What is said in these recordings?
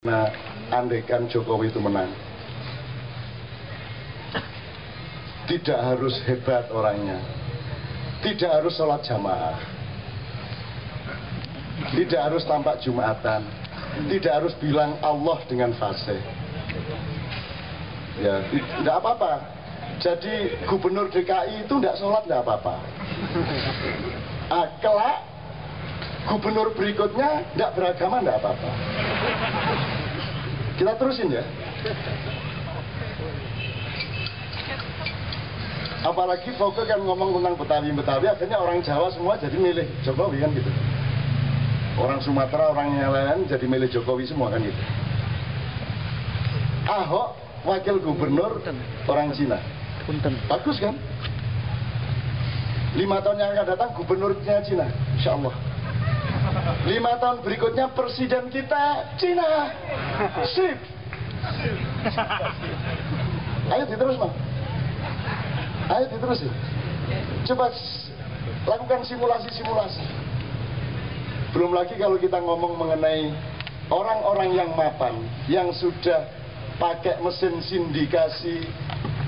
Nah, andaikan Jokowi itu menang, tidak harus hebat orangnya, tidak harus sholat jamaah, tidak harus tampak Jumatan, tidak harus bilang Allah dengan fasih. Ya, tidak apa-apa. Jadi gubernur DKI itu tidak sholat, tidak apa-apa. Kelak gubernur berikutnya tidak beragama, tidak apa-apa. Kita terusin ya. Apalagi Foke kan ngomong tentang Betawi, akhirnya orang Jawa semua jadi milih Jokowi kan gitu. Orang Sumatera, orang yang lain jadi milih Jokowi semua kan gitu. Ahok wakil gubernur orang Cina. Bagus kan? 5 tahun yang akan datang gubernurnya Cina, insya Allah. 5 tahun berikutnya presiden kita Cina. Sip. Ayo diterus Bang. Ayo diterusin. Coba lakukan simulasi-simulasi. Belum lagi kalau kita ngomong mengenai orang-orang yang mapan, yang sudah pakai mesin sindikasi,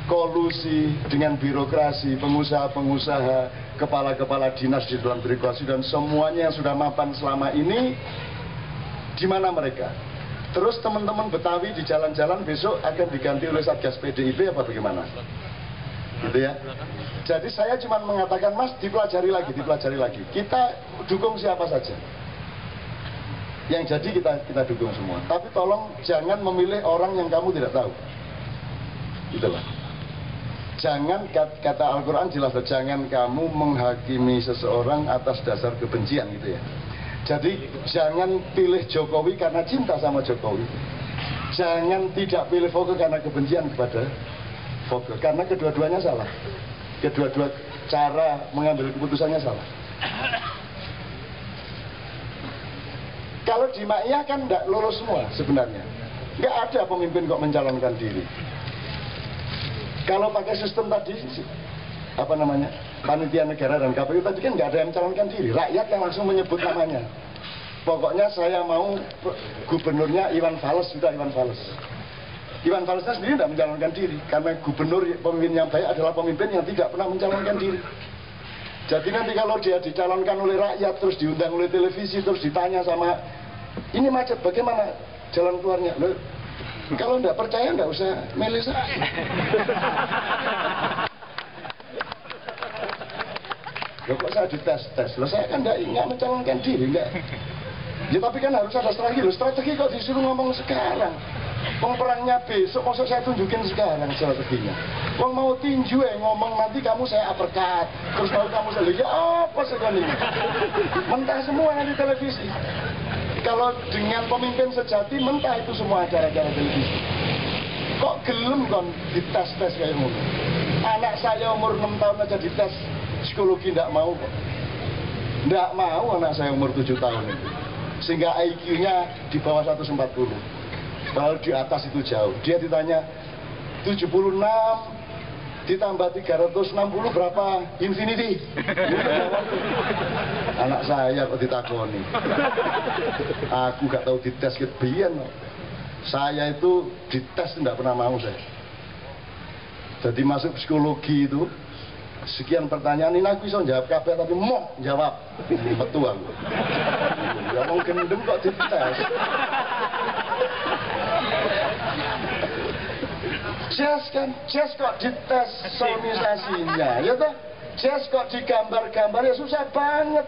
kolusi dengan birokrasi, pengusaha-pengusaha, kepala-kepala dinas di dalam birokrasi, dan semuanya yang sudah mapan selama ini, di mana mereka? Terus teman-teman Betawi di jalan-jalan besok akan diganti oleh Satgas PDIP apa bagaimana? Gitu ya. Jadi saya cuma mengatakan, Mas, dipelajari lagi. Kita dukung siapa saja. Yang jadi kita dukung semua. Tapi tolong jangan memilih orang yang kamu tidak tahu. Itulah. Jangan, kata Al-Quran jelas, jangan kamu menghakimi seseorang atas dasar kebencian gitu ya. Jadi jangan pilih Jokowi karena cinta sama Jokowi. Jangan tidak pilih Foke karena kebencian kepada Foke, karena kedua-duanya salah. Kedua-dua cara mengambil keputusannya salah. Kalau di Ma'iyah kan tidak lolos semua sebenarnya. Nggak ada pemimpin kok mencalonkan diri. Kalau pakai sistem tadi, apa namanya, panitia negara dan KPU tadi kan nggak ada yang mencalonkan diri. Rakyat yang langsung menyebut namanya. Pokoknya saya mau gubernurnya Iwan Fals, sudah Iwan Fals. Iwan Falsnya sendiri tidak mencalonkan diri, karena gubernur pemimpin yang baik adalah pemimpin yang tidak pernah mencalonkan diri. Jadi nanti kalau dia dicalonkan oleh rakyat, terus diundang oleh televisi, terus ditanya sama, ini macet bagaimana jalan keluarnya? Loh, kalau nggak percaya nggak usah milih saya. Loh, kok saya dites-tes? Loh, saya kan nggak mencalonkan diri, nggak. Ya tapi kan harus ada strategi. Loh, strategi kok disuruh ngomong sekarang? Wong perangnya besok, maksud saya tunjukin sekarang strateginya. Wong mau tinju ngomong nanti kamu saya uppercut, terus mau kamu saya ya apa sekali? Mentah semua nanti televisi. Kalau dengan pemimpin sejati mentah itu semua acara-acara televisi. Kok gelem kon dites-tes kayak ngono? Anak saya umur 6 tahun aja dites psikologi tidak mau kok. Tidak mau anak saya umur 7 tahun itu. Sehingga IQ-nya di bawah 140. Kalau di atas itu jauh. Dia ditanya 76 ditambah 360 berapa? Infinity. Anak saya kok ditakoni. Aku gak tahu dites kebiyen. Saya itu dites tidak pernah mau saya. Jadi masuk psikologi itu sekian pertanyaan ini aku bisa jawab kabeh tapi mau jawab betul aku. Ya mau gendeng kok dites. Jazz kok dites sonisasinya, ya toh? Jazz kok digambar-gambar, ya susah banget.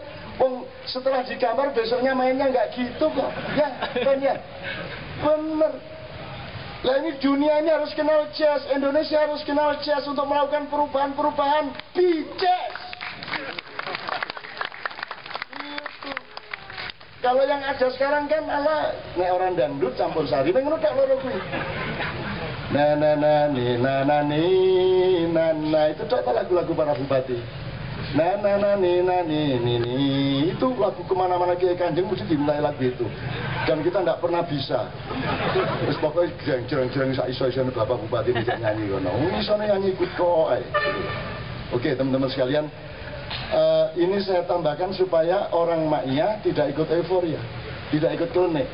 Setelah digambar besoknya mainnya nggak gitu kok, ya kan ya? Bener. Lah ini dunia ini harus kenal jazz, Indonesia harus kenal jazz untuk melakukan perubahan-perubahan di jazz. Kalau yang ada sekarang kan ala nek orang dangdut campur sari, mengono tak loro kuwi. Na itu contoh lagu-lagu para bupati. Na itu lagu kemana-mana Kiai Kanjeng mesti dimintai lagu itu. Dan kita tidak pernah bisa. Terus pokoknya jerang-jerang iso-iso bapak bupati bisa nyanyi kono. Iso nyanyi ikut kok. Oke teman-teman sekalian. Ini saya tambahkan supaya orang Ma'iyah tidak ikut euforia, tidak ikut klinik.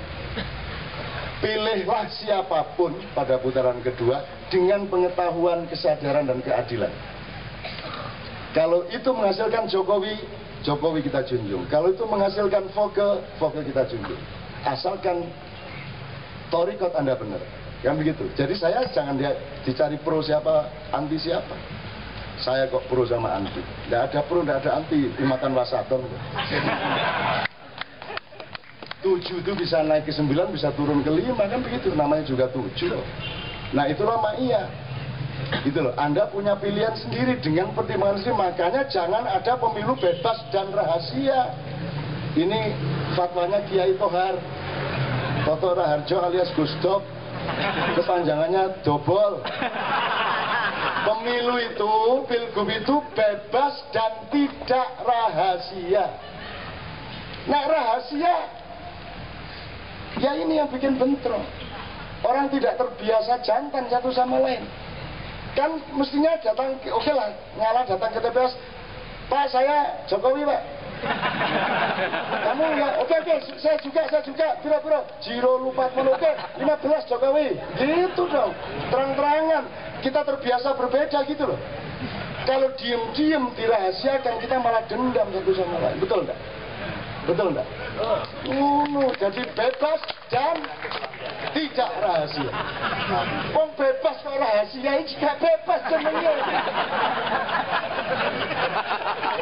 pilihlah siapapun pada putaran kedua dengan pengetahuan, kesadaran, dan keadilan. Kalau itu menghasilkan Jokowi, Jokowi kita junjung. Kalau itu menghasilkan Voke kita junjung. Asalkan torikot Anda benar. Kan begitu. Jadi saya jangan dicari pro siapa, anti siapa. Saya kok pro sama anti. Tidak ada pro, tidak ada anti. Umatan Wasaton. 7 itu bisa naik ke 9, bisa turun ke 5, kan begitu. Namanya juga 7. Nah itulah ma'iyah. Gitu loh. Anda punya pilihan sendiri dengan pertimbangan sendiri. Makanya jangan ada pemilu bebas dan rahasia. Ini fatwanya Kiai Tohar, Toto Raharjo alias Gusdop. Kepanjangannya dobol. Pemilu itu, pilgub itu bebas dan tidak rahasia. Nah rahasia, ya ini yang bikin bentrok. Orang tidak terbiasa jantan satu sama lain. Kan mestinya datang, oke lah, ngalah datang ke TPS. Pak, saya Jokowi, Pak. Kamu ya, oke, saya juga, biro, Jiro lupa oke, 15 Jokowi, gitu dong, terang-terangan, kita terbiasa berbeda gitu loh. Kalau diem-diem dirahasiakan, kita malah dendam satu sama lain, betul enggak? Betul enggak? Jadi bebas dan tidak rahasia. Wong bebas kok rahasia, ini gak bebas jenenge.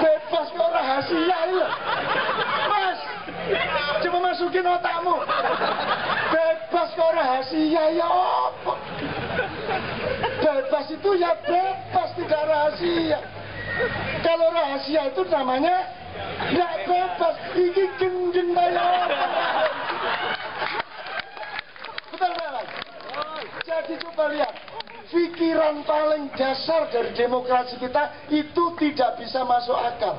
Bebas kok rahasia ya. Mas, coba masukin otakmu. Bebas kok rahasia ya apa? Bebas itu ya bebas, tidak rahasia. Kalau rahasia itu namanya nggak bebas, ini gendeng bayar. Betul nggak? Jadi coba lihat, pikiran paling dasar dari demokrasi kita itu tidak bisa masuk akal.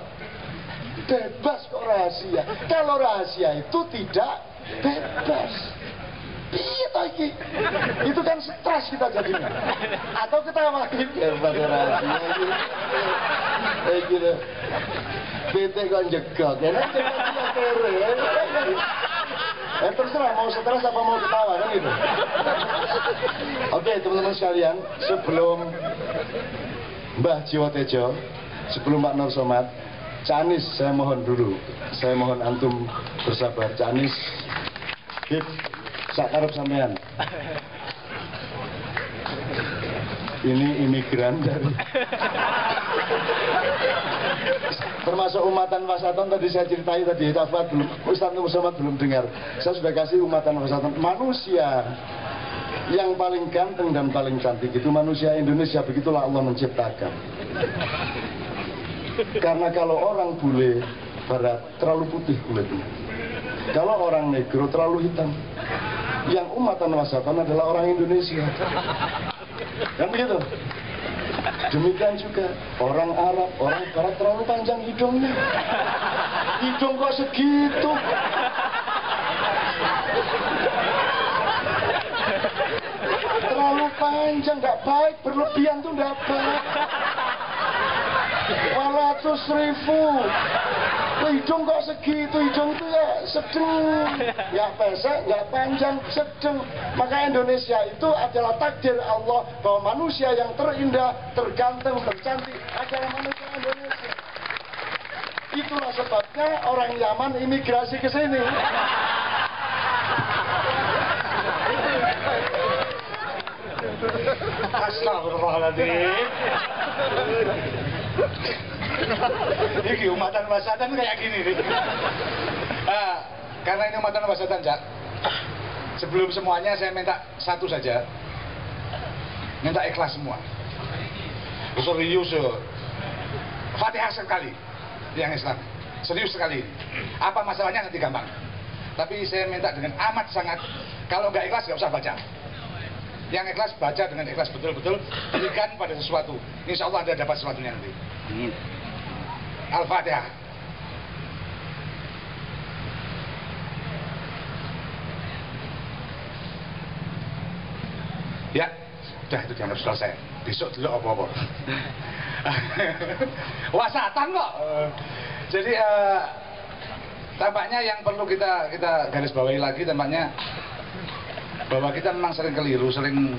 Bebas kok rahasia. Kalau rahasia itu tidak bebas. Iya lagi. Itu kan stres kita jadinya. Atau kita makin bebas rahasia. Gitu. PT kok jegok. Terserah mau stres apa mau ketawa kan gitu. Oke teman-teman sekalian, sebelum Mbah Jiwo Tejo, sebelum Pak Nur Somad, Cak Anies saya mohon dulu, saya mohon antum bersabar. Cak Anies, Bib, sak karep sampean. Ini imigran dari termasuk umatan Wasaton tadi saya ceritai tadi, Ustaz Nur Somad belum dengar. Saya sudah kasih umatan Wasaton, manusia yang paling ganteng dan paling cantik itu manusia Indonesia, begitulah Allah menciptakan. Karena kalau orang bule barat terlalu putih kulitnya, kalau orang negro terlalu hitam. Yang umatan Wasaton adalah orang Indonesia. Kan begitu? Demikian juga orang Arab, orang Barat terlalu panjang hidungnya. Hidung kok segitu? Terlalu panjang, nggak baik, berlebihan tuh nggak baik. 400.000. Hidung kok segitu, hidung itu ya sedang, nggak pesek, nggak panjang, sedang. Maka Indonesia itu adalah takdir Allah bahwa manusia yang terindah, terganteng, tercantik adalah manusia Indonesia. Itulah sebabnya orang Yaman imigrasi ke sini. Astagfirullahaladzim. Ini umatan Wasaton kayak gini nih. Karena ini umatan Wasaton, Cak, sebelum semuanya saya minta satu saja, minta ikhlas semua. Serius, Fatihah sekali yang Islam, serius sekali. Apa masalahnya nanti gampang. Tapi saya minta dengan amat sangat, kalau nggak ikhlas nggak usah baca. Yang ikhlas baca dengan ikhlas betul-betul, berikan pada sesuatu. Insya Allah Anda dapat sesuatunya nanti. Al-Fatihah. Ya, udah itu jangan selesai. Besok dulu apa-apa. Wasatan kok. Jadi tampaknya yang perlu kita garis bawahi lagi, tampaknya bahwa kita memang sering keliru, sering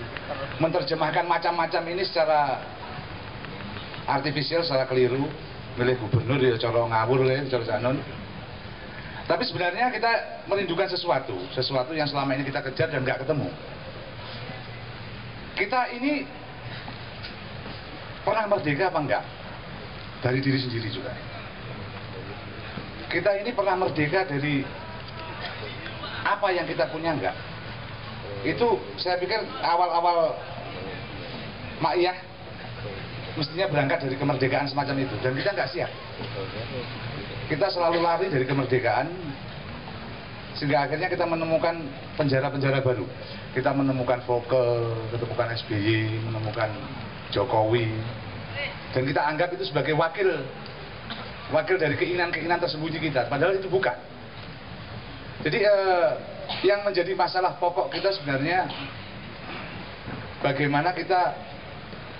menerjemahkan macam-macam ini secara artifisial, secara keliru. Milih gubernur ya cara ngawur ya, cara sanon. Tapi sebenarnya kita merindukan sesuatu yang selama ini kita kejar dan nggak ketemu. Kita ini pernah merdeka apa enggak? Dari diri sendiri juga. Kita ini pernah merdeka dari apa yang kita punya enggak? Itu saya pikir awal-awal Ma'iyah mestinya berangkat dari kemerdekaan semacam itu, dan kita nggak siap. Kita selalu lari dari kemerdekaan, sehingga akhirnya kita menemukan penjara-penjara baru. Kita menemukan Volker, menemukan SBY, menemukan Jokowi, dan kita anggap itu sebagai wakil dari keinginan-keinginan tersembunyi kita, padahal itu bukan. Jadi yang menjadi masalah pokok kita sebenarnya bagaimana kita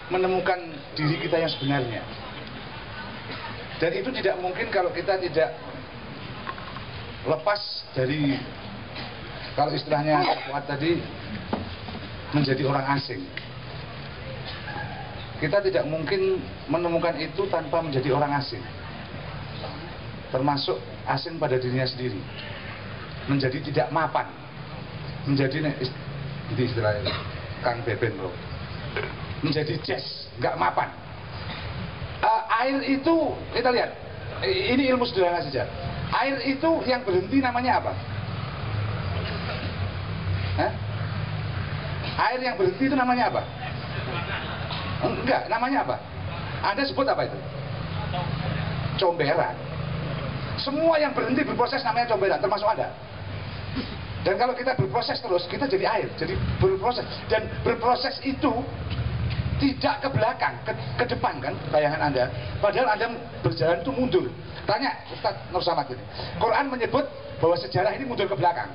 menemukan diri kita yang sebenarnya. Dan itu tidak mungkin kalau kita tidak lepas dari, kalau istilahnya kuat tadi, menjadi orang asing. Kita tidak mungkin menemukan itu tanpa menjadi orang asing, termasuk asing pada dirinya sendiri, menjadi tidak mapan, menjadi ini istilahnya Kang Beben bro, menjadi jazz, nggak mapan. Air itu kita lihat, ini ilmu sederhana saja. Air itu yang berhenti namanya apa? Hah? Air yang berhenti itu namanya apa? Enggak, namanya apa? Anda sebut apa itu? Comberan. Semua yang berhenti berproses namanya comberan, termasuk Anda. Dan kalau kita berproses terus, kita jadi air, jadi berproses. Dan berproses itu tidak ke belakang, ke depan kan, bayangan Anda. Padahal Anda berjalan itu mundur. Tanya Ustaz Nur Samad ini. Quran menyebut bahwa sejarah ini mundur ke belakang.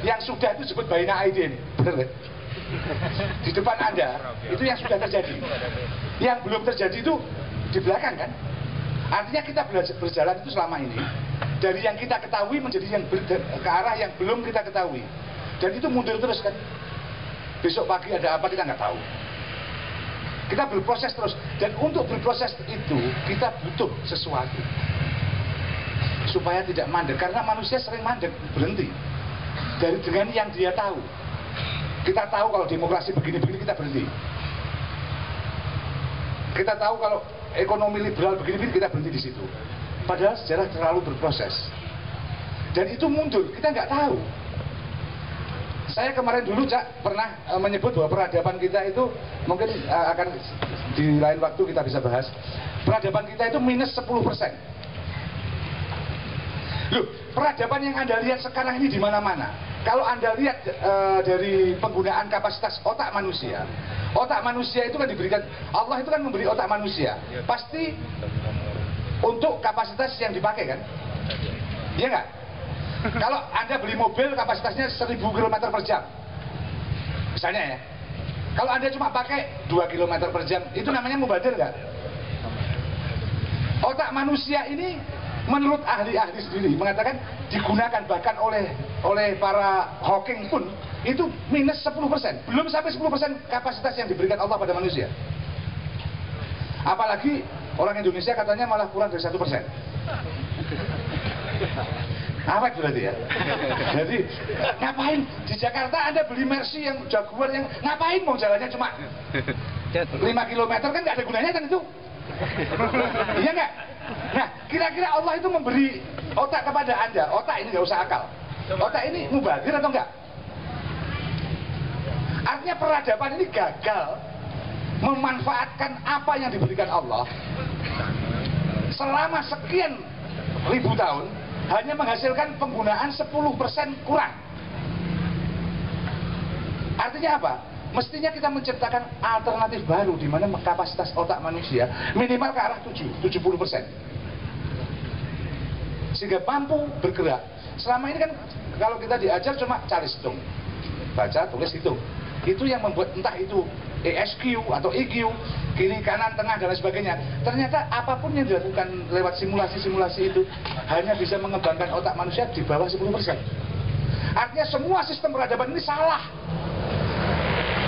Yang sudah itu disebut baina aidin. Benar kan? Di depan Anda, itu yang sudah terjadi. Yang belum terjadi itu di belakang kan. Artinya kita berjalan itu selama ini dari yang kita ketahui menjadi yang ke arah yang belum kita ketahui. Dan itu mundur terus kan. Besok pagi ada apa kita nggak tahu. Kita berproses terus, dan untuk berproses itu kita butuh sesuatu supaya tidak mandek, karena manusia sering mandek, berhenti dengan yang dia tahu. Kita tahu kalau demokrasi begini-begini, kita berhenti. Kita tahu kalau ekonomi liberal begini-begini, kita berhenti di situ. Padahal sejarah terlalu berproses, dan itu mundur, kita nggak tahu. Saya kemarin dulu Cak pernah menyebut bahwa peradaban kita itu mungkin akan di lain waktu kita bisa bahas. Peradaban kita itu minus 10%. Loh, peradaban yang Anda lihat sekarang ini di mana-mana. Kalau Anda lihat dari penggunaan kapasitas otak manusia itu kan diberikan, Allah itu kan memberi otak manusia. Pasti untuk kapasitas yang dipakai kan? Iya nggak? Kalau Anda beli mobil kapasitasnya 1000 km per jam misalnya ya, kalau Anda cuma pakai 2 km per jam, itu namanya mubazir nggak? Otak manusia ini menurut ahli-ahli sendiri mengatakan digunakan bahkan oleh para Hawking pun itu minus 10%, belum sampai 10% kapasitas yang diberikan Allah pada manusia. Apalagi orang Indonesia katanya malah kurang dari 1%. Apa itu berarti ya? Jadi ngapain di Jakarta Anda beli Mercy yang Jaguar yang ngapain, mau jalannya cuma 5 km kan nggak ada gunanya kan itu? Iya nggak? Nah kira-kira Allah itu memberi otak kepada Anda, otak ini nggak usah akal, otak ini mubazir atau enggak? Artinya peradaban ini gagal memanfaatkan apa yang diberikan Allah selama sekian ribu tahun, hanya menghasilkan penggunaan 10% kurang. Artinya apa? Mestinya kita menciptakan alternatif baru di mana kapasitas otak manusia minimal ke arah 70%. Sehingga mampu bergerak. Selama ini kan kalau kita diajar cuma cari hitung, baca, tulis, hitung. Itu yang membuat entah itu ESQ atau EQ, kiri, kanan, tengah, dan lain sebagainya. Ternyata apapun yang dilakukan lewat simulasi-simulasi itu hanya bisa mengembangkan otak manusia di bawah 10%. Artinya semua sistem peradaban ini salah.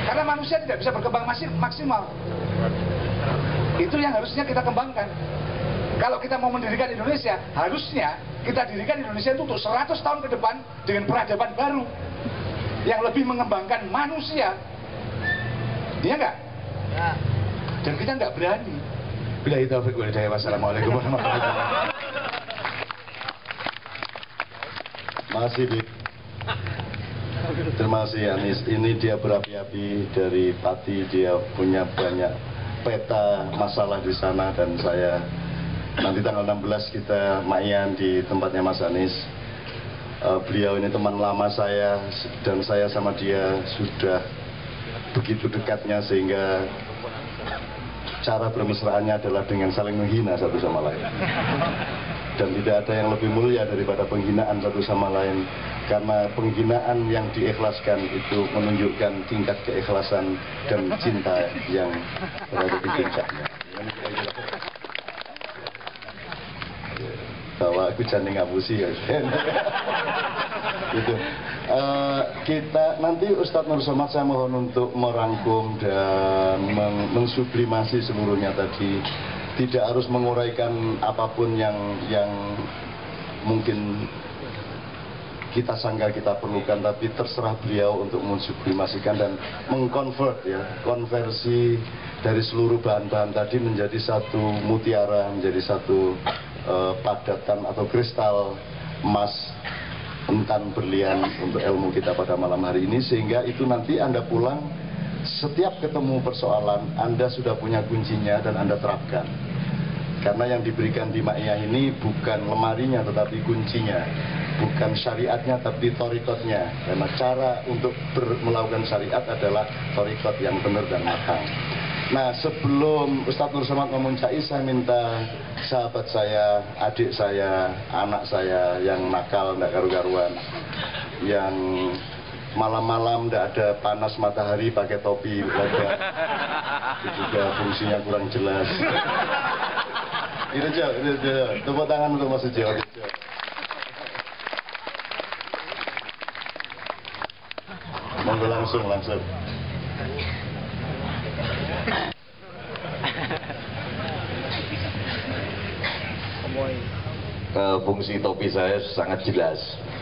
Karena manusia tidak bisa berkembang maksimal. Itu yang harusnya kita kembangkan. Kalau kita mau mendirikan Indonesia, harusnya kita dirikan Indonesia itu untuk 100 tahun ke depan dengan peradaban baru yang lebih mengembangkan manusia. Iya nggak? Ya. Dan kita nggak berani. Billahi taufiq wal hidayah. Wassalamualaikum warahmatullahi wabarakatuh. Masih Bib. Terima kasih Anies. Ini dia berapi-api dari Pati, dia punya banyak peta masalah di sana, dan saya nanti tanggal 16 kita mayan di tempatnya Mas Anies. Beliau ini teman lama saya, dan saya sama dia sudah begitu dekatnya sehingga cara bermesraannya adalah dengan saling menghina satu sama lain. Dan tidak ada yang lebih mulia daripada penghinaan satu sama lain, karena penghinaan yang diikhlaskan itu menunjukkan tingkat keikhlasan dan cinta yang berada di puncaknya. Bahwa aku jangan ngapusi ya. Gitu. Kita nanti Ustadz Nur Somad saya mohon untuk merangkum dan mensublimasi seluruhnya tadi. Tidak harus menguraikan apapun yang mungkin kita sangka kita perlukan, tapi terserah beliau untuk mensublimasikan dan mengkonvert ya, konversi dari seluruh bahan-bahan tadi menjadi satu mutiara, menjadi satu padatan atau kristal emas entan berlian untuk ilmu kita pada malam hari ini, sehingga itu nanti Anda pulang setiap ketemu persoalan Anda sudah punya kuncinya dan Anda terapkan. Karena yang diberikan di Ma'iyah ini bukan lemarinya tetapi kuncinya, bukan syariatnya tapi torikotnya. Karena cara untuk melakukan syariat adalah torikot yang benar dan matang. Nah, sebelum Ustadz Nur Somad memuncai, saya minta sahabat saya, adik saya, anak saya yang nakal, tidak karu-karuan, yang malam-malam tidak ada panas matahari pakai topi lebar, itu juga fungsinya kurang jelas. Itu Jo, tepuk tangan untuk Mas Jo. Monggo langsung. Fungsi topi saya sangat jelas.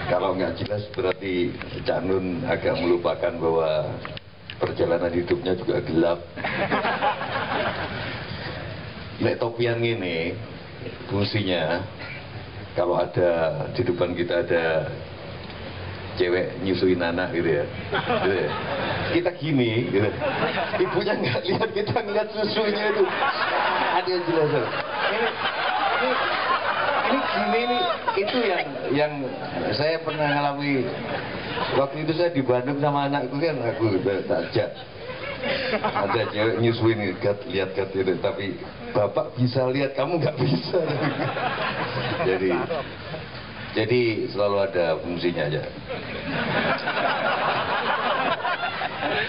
Kalau nggak jelas berarti Cak Nun agak melupakan bahwa perjalanan hidupnya juga gelap. Nek topian ini fungsinya, kalau ada di depan kita ada cewek nyusuin anak gitu ya, kita gini gitu. Ibunya nggak lihat, kita ngeliat susunya itu. Ada yang jelas. Ini gini nih, itu yang saya pernah ngalami waktu itu. Saya di Bandung sama anakku kan, aku ajak ada cewek nyusuin, lihat itu, tapi bapak bisa lihat, kamu nggak bisa. Jadi selalu ada fungsinya aja.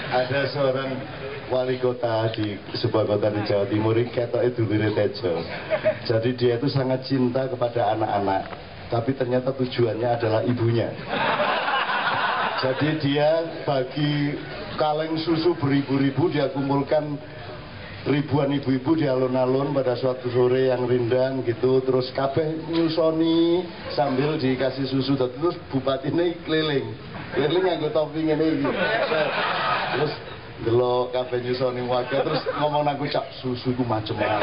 Ada seorang wali kota di sebuah kota di Jawa Timur, ketoknya dulure Tejo. Jadi dia itu sangat cinta kepada anak-anak, tapi ternyata tujuannya adalah ibunya. Jadi dia bagi kaleng susu beribu-ribu, dia kumpulkan ribuan ibu-ibu di alun-alun pada suatu sore yang rindang gitu, terus kabeh nyusoni sambil dikasih susu. Terus bupati ini keliling nganggo topi ngene iki. Terus delok kabeh nyusoni warga, terus ngomong nang aku, "Cak, susuku macem-macem."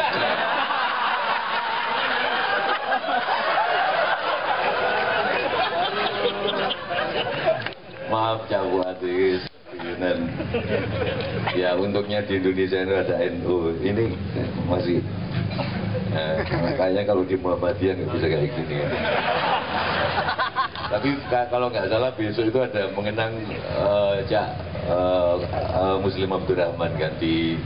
Maaf Cak Buatis. Ya untungnya di Indonesia itu ada NU. Ini masih kayaknya kalau di Muhammadiyah nggak bisa kayak gini ya. Tapi kalau nggak salah besok itu ada mengenang Cak Muslim Abdurrahman kan di.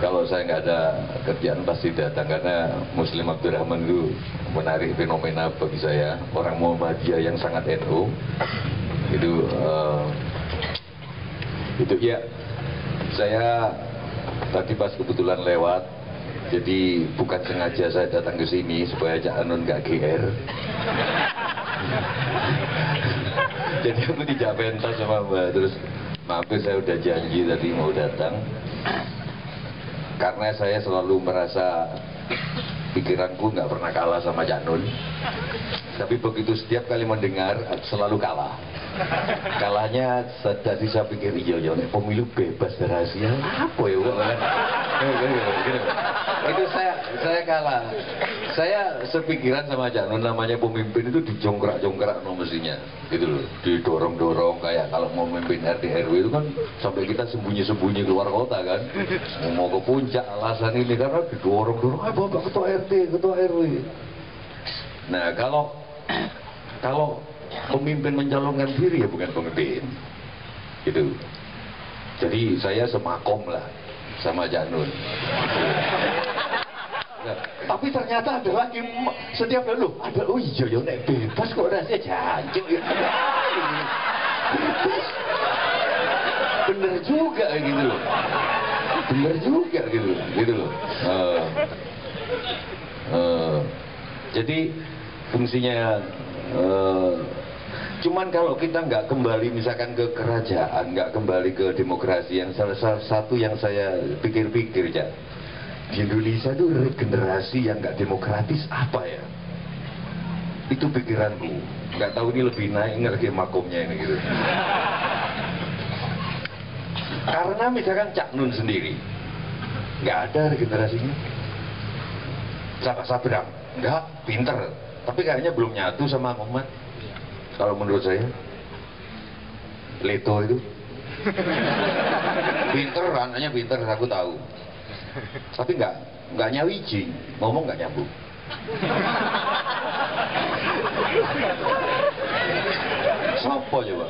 Kalau saya nggak ada kerjaan pasti datang, karena Muslim Abdurrahman itu menarik fenomena bagi saya, orang Muhammadiyah yang sangat NU. Itu ya, saya tadi pas kebetulan lewat, jadi bukan sengaja saya datang ke sini supaya Cak Anun nggak GR. Jadi aku tidak pentas sama Mbak. Terus mampir, saya udah janji tadi mau datang. Karena saya selalu merasa pikiranku nggak pernah kalah sama Cak Nun. Tapi begitu setiap kali mendengar selalu kalah. Kalahnya tadi saya pikir iya pemilu bebas rahasia apa ya kan? Itu saya kalah. Saya sepikiran sama Cak Nun, namanya pemimpin itu dijongkrak-jongkrak no mestinya gitu loh, didorong-dorong kayak kalau mau memimpin RT RW itu kan sampai kita sembunyi-sembunyi keluar kota kan, mau ke puncak alasan ini karena didorong-dorong, Bapak ketua RT, ketua RW. Nah kalau pemimpin mencalonkan diri ya bukan pemimpin gitu. Jadi saya semakom lah sama Cak Nun. Nah, tapi ternyata ada lagi setiap lalu ada, oh iya ya nek bebas kok rasanya jancuk ya. Bebas. Bener juga gitu loh. Bener juga gitu loh. Jadi fungsinya cuman kalau kita nggak kembali misalkan ke kerajaan, nggak kembali ke demokrasi, yang salah satu yang saya pikir-pikir ya, di Indonesia itu regenerasi yang nggak demokratis apa ya? Itu pikiranku. Nggak tahu ini lebih naik ngerti makomnya ini gitu. Karena misalkan Cak Nun sendiri nggak ada regenerasinya. Sabrang nggak pinter, tapi kayaknya belum nyatu sama umat. Kalau menurut saya, Leto itu pinter, anaknya pinter, aku tahu. Tapi nggak nyawiji, ngomong nggak nyambung. Sopo coba?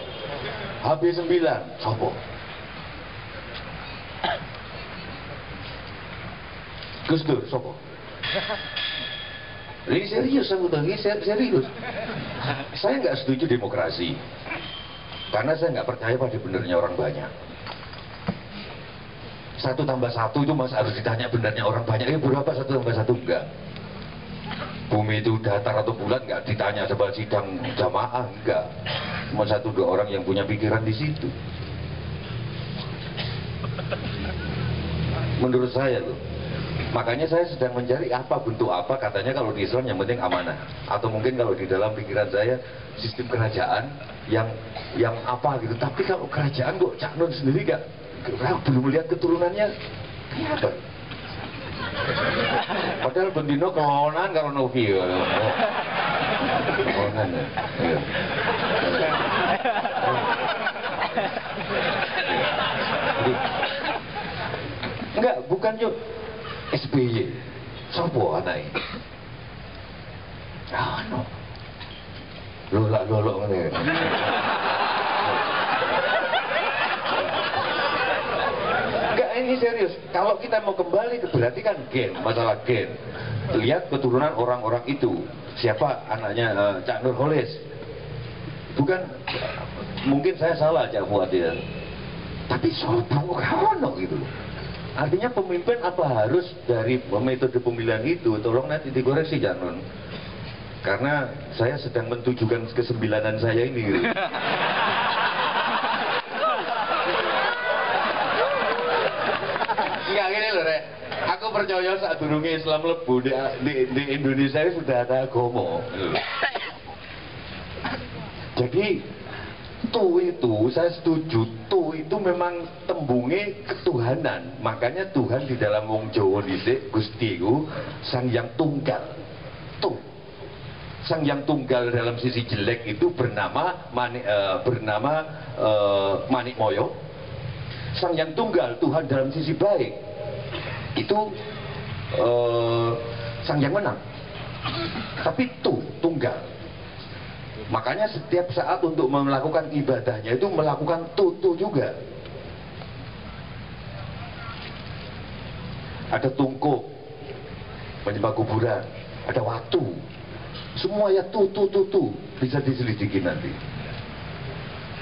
HB9, sopo? Gus Dur, sopo? Ini serius aku tadi, serius. Saya nggak setuju demokrasi, karena saya nggak percaya pada benernya orang banyak. 1 tambah 1 itu mas harus ditanya benernya orang banyak. Ini berapa 1 tambah 1 enggak? Bumi itu datar atau bulat nggak ditanya sebab sidang jamaah enggak. Cuma 1-2 orang yang punya pikiran di situ. Menurut saya loh. Makanya saya sedang mencari apa bentuk apa, katanya kalau di Islam yang penting amanah, atau mungkin kalau di dalam pikiran saya sistem kerajaan yang apa gitu. Tapi kalau kerajaan kok Cak Nun sendiri gak belum lihat keturunannya kenapa? Padahal bendino kelonan kalau Novi kelonan ya. Enggak, bukan yuk SBY, sopo anaknya? Ah, no. Lolok ngene. Enggak, ini serius. Kalau kita mau kembali berarti kan gen, masalah gen. Lihat keturunan orang-orang itu. Siapa anaknya Cak Nurholis? Bukan, mungkin saya salah Cak Fuad ya. Tapi sopo kawono gitu. Artinya pemimpin apa harus dari metode pemilihan itu? Tolong nanti dikoreksi Cak Nun. Karena saya sedang mentujukan kesembilanan saya ini. Enggak gini loh Rek. Aku percaya saat durunge Islam lebu di Indonesia ini sudah ada agama. Jadi itu saya setuju, itu memang tembungnya ketuhanan. Makanya Tuhan di dalam wong Jawa dhisik Gusti iku Sang Yang Tunggal. Sang Yang Tunggal dalam sisi jelek itu bernama Manik Moyo. Sang Yang Tunggal Tuhan dalam sisi baik itu Sang Yang Menang. Tapi tunggal. Makanya setiap saat untuk melakukan ibadahnya itu melakukan tutu juga. Ada tungku menyembah kuburan, ada waktu, semua ya tutu bisa diselidiki nanti.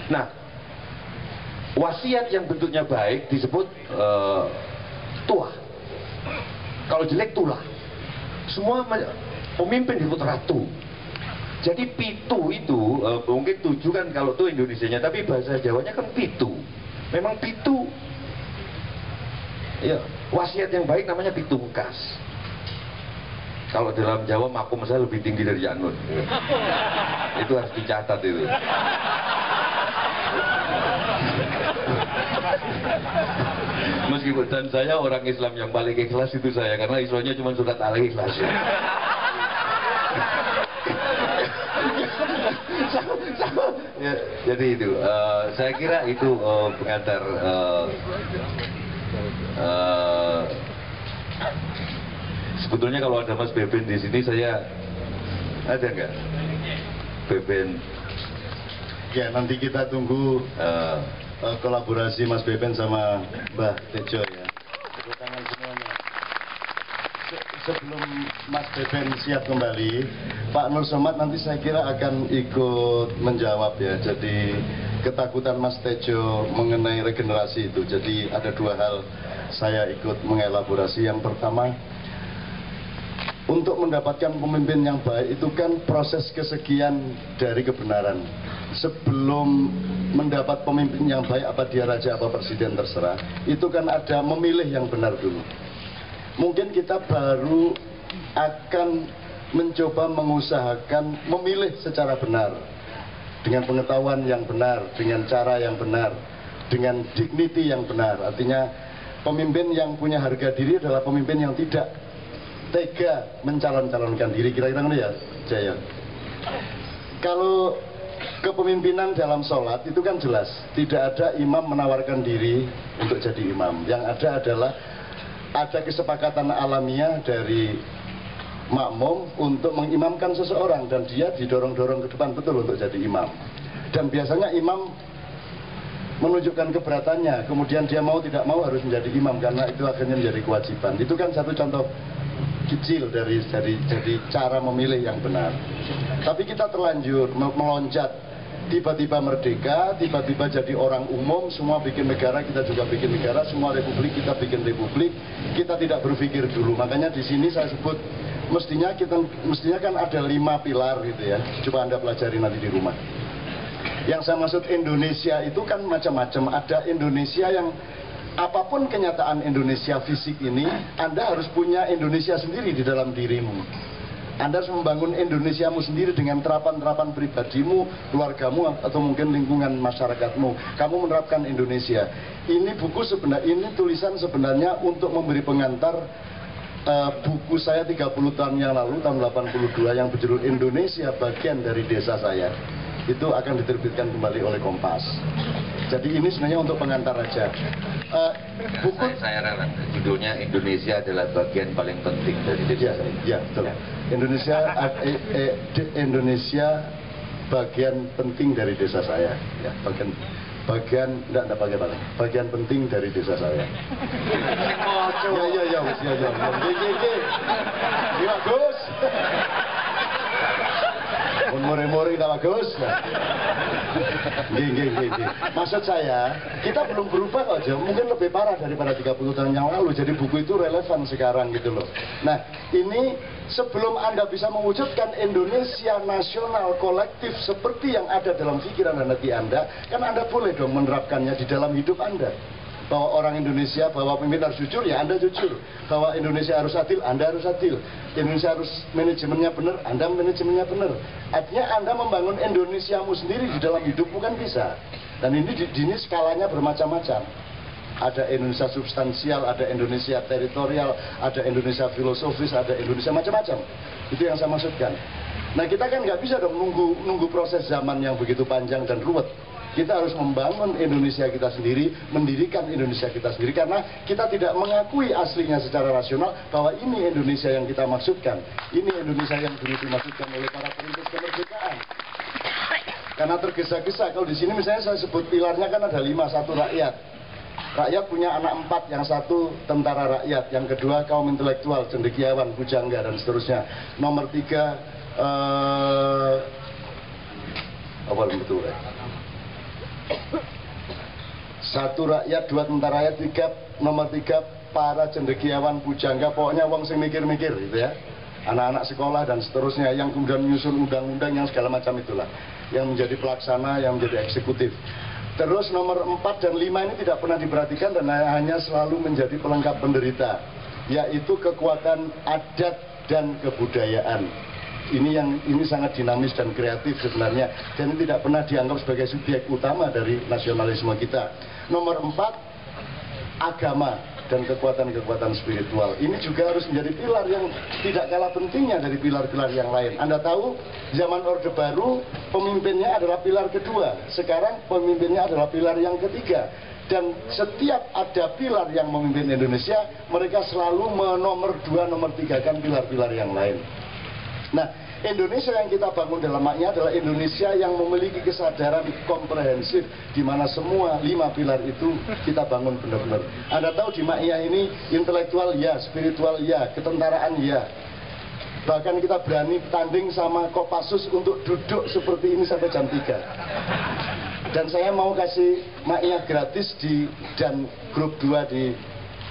Nah, wasiat yang bentuknya baik disebut tuah. Kalau jelek tulah. Semua pemimpin disebut ratu. Jadi pitu itu mungkin 7 kan kalau tuh Indonesianya, tapi bahasa Jawanya kan pitu. Memang pitu. Ya, wasiat yang baik namanya pitungkas. Kalau dalam Jawa makom saya lebih tinggi dari Janun. Itu harus dicatat itu. Meskipun dan saya orang Islam yang paling ikhlas itu saya, karena Islamnya cuma surat Al-Ikhlas. Ya, jadi itu, saya kira itu pengantar sebetulnya kalau ada Mas Beben di sini, saya ada nggak Beben? Ya, nanti kita tunggu kolaborasi Mas Beben sama Mbah Tejo ya. Tepuk tangan semuanya. Sebelum Mas Beben siap kembali, Pak Nur Somad nanti saya kira akan ikut menjawab ya. Jadi ketakutan Mas Tejo mengenai regenerasi itu. Jadi ada 2 hal saya ikut mengelaborasi. Yang pertama, untuk mendapatkan pemimpin yang baik itu kan proses kesekian dari kebenaran. Sebelum mendapat pemimpin yang baik, apa dia raja apa presiden terserah, itu kan ada memilih yang benar dulu. Mungkin kita baru akan mencoba mengusahakan memilih secara benar, dengan pengetahuan yang benar, dengan cara yang benar, dengan dignity yang benar. Artinya pemimpin yang punya harga diri adalah pemimpin yang tidak tega mencalon-calonkan diri. Kira-kira ini ya, Jaya. Kalau kepemimpinan dalam sholat itu kan jelas, tidak ada imam menawarkan diri untuk jadi imam. Yang ada adalah ada kesepakatan alamiah dari makmum untuk mengimamkan seseorang, dan dia didorong-dorong ke depan betul untuk jadi imam. Dan biasanya imam menunjukkan keberatannya, kemudian dia mau tidak mau harus menjadi imam karena itu akhirnya menjadi kewajiban. Itu kan satu contoh kecil dari cara memilih yang benar. Tapi kita terlanjur meloncat, tiba-tiba merdeka, tiba-tiba jadi orang umum, semua bikin negara, kita juga bikin negara, semua republik, kita bikin republik. Kita tidak berpikir dulu. Makanya di sini saya sebut mestinya kan ada 5 pilar gitu ya. Coba Anda pelajari nanti di rumah. Yang saya maksud Indonesia itu kan macam-macam. Ada Indonesia yang apapun kenyataan Indonesia fisik ini, Anda harus punya Indonesia sendiri di dalam dirimu. Anda harus membangun Indonesiamu sendiri dengan terapan-terapan pribadimu, keluargamu, atau mungkin lingkungan masyarakatmu. Kamu menerapkan Indonesia. Ini buku sebenarnya, ini tulisan sebenarnya untuk memberi pengantar buku saya 30 tahun yang lalu, tahun 82, yang berjudul Indonesia Bagian dari Desa Saya. Itu akan diterbitkan kembali oleh Kompas. Jadi ini sebenarnya untuk pengantar aja. Buku saya rela, judulnya Indonesia adalah bagian paling penting dari desa saya. Ya, betul. Indonesia bagian penting dari desa saya. Ya, bagian penting dari desa saya. Ya. Gila, Gus. Mori-mori tak bagus. Maksud saya, kita belum berubah kok, Jo. Mungkin lebih parah daripada 30 tahun yang lalu. Jadi buku itu relevan sekarang gitu loh. Nah, ini sebelum Anda bisa mewujudkan Indonesia nasional kolektif seperti yang ada dalam pikiran dan hati Anda, kan Anda boleh dong menerapkannya di dalam hidup Anda. Bahwa orang Indonesia, bahwa pemimpin harus jujur, ya Anda jujur. Bahwa Indonesia harus adil, Anda harus adil. Indonesia harus manajemennya benar, Anda manajemennya benar. Artinya Anda membangun Indonesiamu sendiri di dalam hidupmu kan bisa. Dan ini skalanya bermacam-macam. Ada Indonesia substansial, ada Indonesia teritorial, ada Indonesia filosofis, ada Indonesia macam-macam. Itu yang saya maksudkan. Nah, kita kan nggak bisa dong nunggu proses zaman yang begitu panjang dan ruwet. Kita harus membangun Indonesia kita sendiri, mendirikan Indonesia kita sendiri, karena kita tidak mengakui aslinya secara rasional bahwa ini Indonesia yang kita maksudkan. Ini Indonesia yang dulu dimaksudkan oleh para perintis kemerdekaan. Karena tergesa-gesa, kalau di sini misalnya saya sebut pilarnya kan ada 5, 1 rakyat. Rakyat punya anak 4, yang 1 tentara rakyat, yang kedua kaum intelektual, cendekiawan, pujangga, dan seterusnya. Nomor 3, apa betul ya? 1 rakyat, 2 tentara rakyat, 3 nomor 3 para cendekiawan, pujangga, pokoknya wong sing mikir-mikir gitu ya. anak-anak sekolah dan seterusnya, yang kemudian menyusun undang-undang yang segala macam itulah, yang menjadi pelaksana, yang menjadi eksekutif. Terus nomor 4 dan 5 ini tidak pernah diperhatikan dan hanya selalu menjadi pelengkap penderita, yaitu kekuatan adat dan kebudayaan. Ini sangat dinamis dan kreatif sebenarnya, dan ini tidak pernah dianggap sebagai subjek utama dari nasionalisme kita. Nomor 4, agama dan kekuatan-kekuatan spiritual. Ini juga harus menjadi pilar yang tidak kalah pentingnya dari pilar-pilar yang lain. Anda tahu, zaman Orde Baru pemimpinnya adalah pilar kedua, sekarang pemimpinnya adalah pilar yang ketiga. Dan setiap ada pilar yang memimpin Indonesia, mereka selalu menomor 2, nomor 3 kan pilar-pilar yang lain. Nah, Indonesia yang kita bangun dalam maknya adalah Indonesia yang memiliki kesadaran komprehensif, di mana semua 5 pilar itu kita bangun benar-benar. Anda tahu di maknya ini intelektual ya, spiritual ya, ketentaraan ya. Bahkan kita berani tanding sama Kopassus untuk duduk seperti ini sampai jam 3. Dan saya mau kasih maknya gratis di dan grup 2 di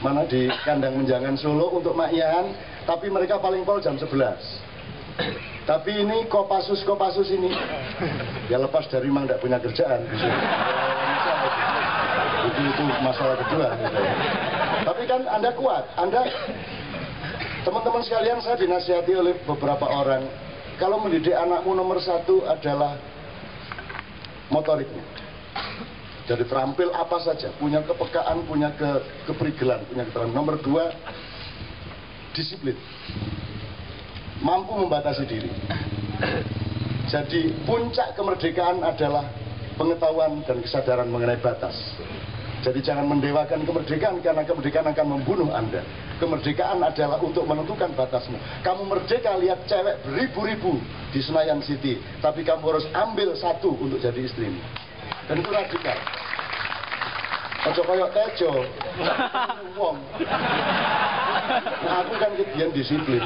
mana di Kandang Menjangan Solo untuk maknyaan, tapi mereka paling pol jam 11. Tapi ini Kopassus ini ya lepas dari memang tidak punya kerjaan itu masalah kedua gitu. Tapi kan Anda kuat, Anda teman-teman sekalian, saya dinasihati oleh beberapa orang, kalau mendidik anakmu nomor 1 adalah motoriknya. Jadi terampil apa saja, punya kepekaan, punya keprigelan, punya keterampilan. Nomor 2, disiplin, mampu membatasi diri. Jadi puncak kemerdekaan adalah pengetahuan dan kesadaran mengenai batas. Jadi jangan mendewakan kemerdekaan, karena kemerdekaan akan membunuh Anda. Kemerdekaan adalah untuk menentukan batasmu. Kamu merdeka lihat cewek beribu-ribu di Senayan City, tapi kamu harus ambil 1 untuk jadi istrimu. Dan itu radikal. Ojo koyok tejo, wong. Nah, aku kan kebian disiplin.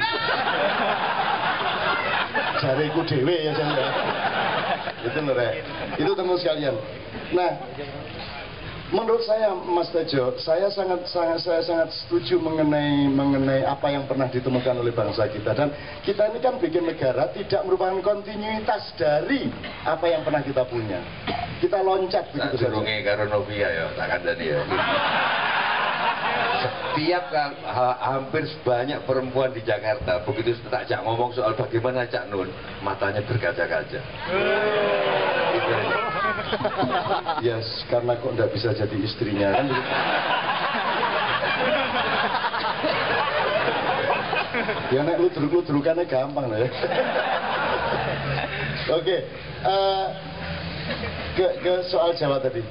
Jariku dewe ya saya. Itu loh, Rek. Itu teman sekalian. Nah, menurut saya Mas Tejo, saya sangat setuju mengenai apa yang pernah ditemukan oleh bangsa kita. Dan kita ini kan bikin negara tidak merupakan kontinuitas dari apa yang pernah kita punya. Kita loncat begitu saja. Karo Novia ya, tak kandani ya. Setiap hampir banyak perempuan di Jakarta begitu tak jak ngomong soal bagaimana Cak Nun, matanya berkaca-kaca. Yes, karena kok nggak bisa jadi istrinya kan? Ya nek ludruk-ludrukannya gampang lah ya. Oke, ke soal Jawa tadi.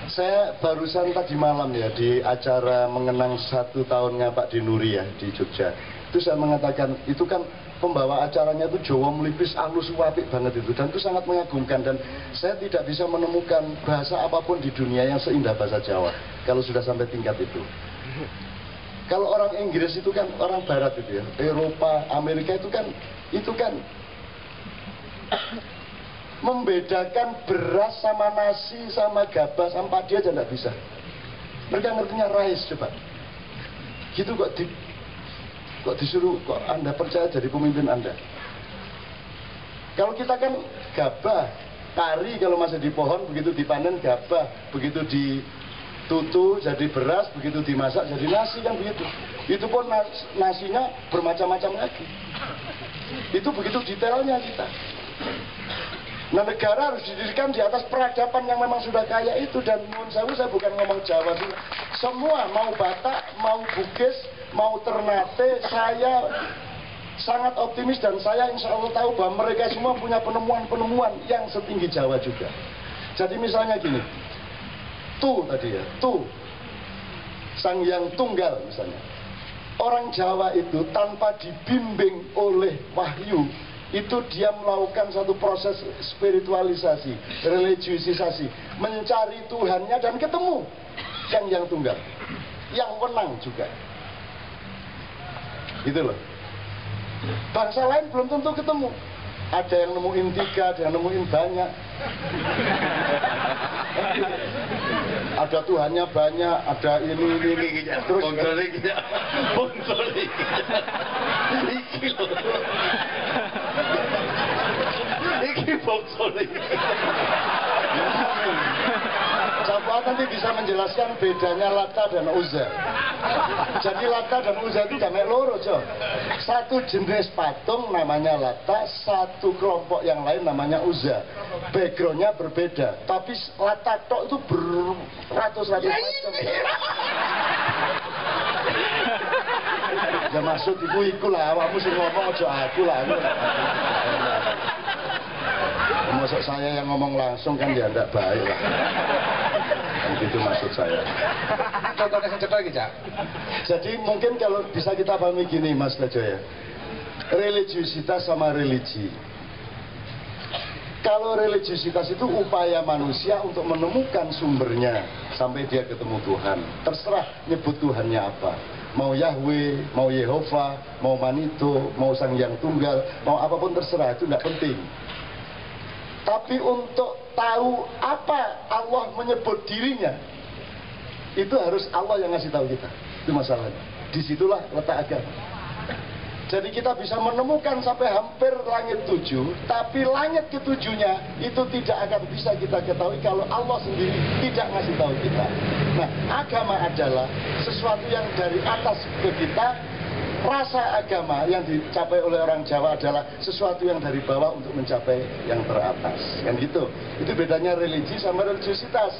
Saya barusan tadi malam ya di acara mengenang 1 tahunnya Pak Dinuri ya di Jogja. Itu saya mengatakan, itu kan pembawa acaranya itu Jawa melipis, alus, apik banget itu. Dan itu sangat mengagumkan, dan saya tidak bisa menemukan bahasa apapun di dunia yang seindah bahasa Jawa kalau sudah sampai tingkat itu. Kalau orang Inggris itu kan orang Barat itu ya, Eropa, Amerika itu kan membedakan beras sama nasi sama gabah sama padi aja nggak bisa. Mereka ngertinya rice coba. Gitu kok disuruh, kok Anda percaya jadi pemimpin Anda? Kalau kita kan gabah, pari kalau masih di pohon, begitu dipanen gabah, begitu ditutu jadi beras, begitu dimasak jadi nasi kan begitu. Itu pun nasinya bermacam-macam lagi. Itu begitu detailnya kita. Nah, negara harus didirikan di atas peradaban yang memang sudah kaya itu. Dan menurut saya bukan ngomong Jawa sih, semua, mau Batak, mau Bugis, mau Ternate, saya sangat optimis dan saya insya Allah tahu bahwa mereka semua punya penemuan-penemuan yang setinggi Jawa juga. Jadi misalnya gini, tadi ya, Sang Hyang Tunggal misalnya. Orang Jawa itu tanpa dibimbing oleh wahyu, itu dia melakukan satu proses spiritualisasi, religiusisasi, mencari Tuhannya dan ketemu Sang Hyang Tunggal, yang menang juga. Gitu loh. Bangsa lain belum tentu ketemu. Ada yang nemuin 3, ada yang nemuin banyak. ada Tuhannya banyak, ada ini. Terus Iki bongsole. Sahabat nanti bisa menjelaskan bedanya Lata dan Uzza. Jadi Lata dan Uzza itu jamek loro, Jo. Satu jenis patung namanya Lata, satu kelompok yang lain namanya Uzza. Backgroundnya berbeda, tapi Lata tok itu beratus-ratus macam. Ya maksud iku lah, awakmu sing ngomong aja aku lah. Maksud saya yang ngomong langsung kan ya enggak baik lah. Itu maksud saya. Contohnya sejak lagi, Cak. Jadi mungkin kalau bisa kita pahami gini, Mas Tejo ya. Religiusitas sama religi. Kalau religiusitas itu upaya manusia untuk menemukan sumbernya sampai dia ketemu Tuhan. Terserah nyebut Tuhannya apa. Mau Yahweh, mau Yehova, mau Manito, mau Sang Yang Tunggal, mau apapun terserah, itu tidak penting. Tapi untuk tahu apa Allah menyebut dirinya, itu harus Allah yang ngasih tahu kita. Itu masalahnya. Disitulah letak agama. Jadi kita bisa menemukan sampai hampir langit 7, tapi langit ketujuhnya itu tidak akan bisa kita ketahui kalau Allah sendiri tidak ngasih tahu kita. Nah, agama adalah sesuatu yang dari atas ke kita. Rasa agama yang dicapai oleh orang Jawa adalah sesuatu yang dari bawah untuk mencapai yang teratas. Kan gitu. Itu bedanya religi sama religiusitas.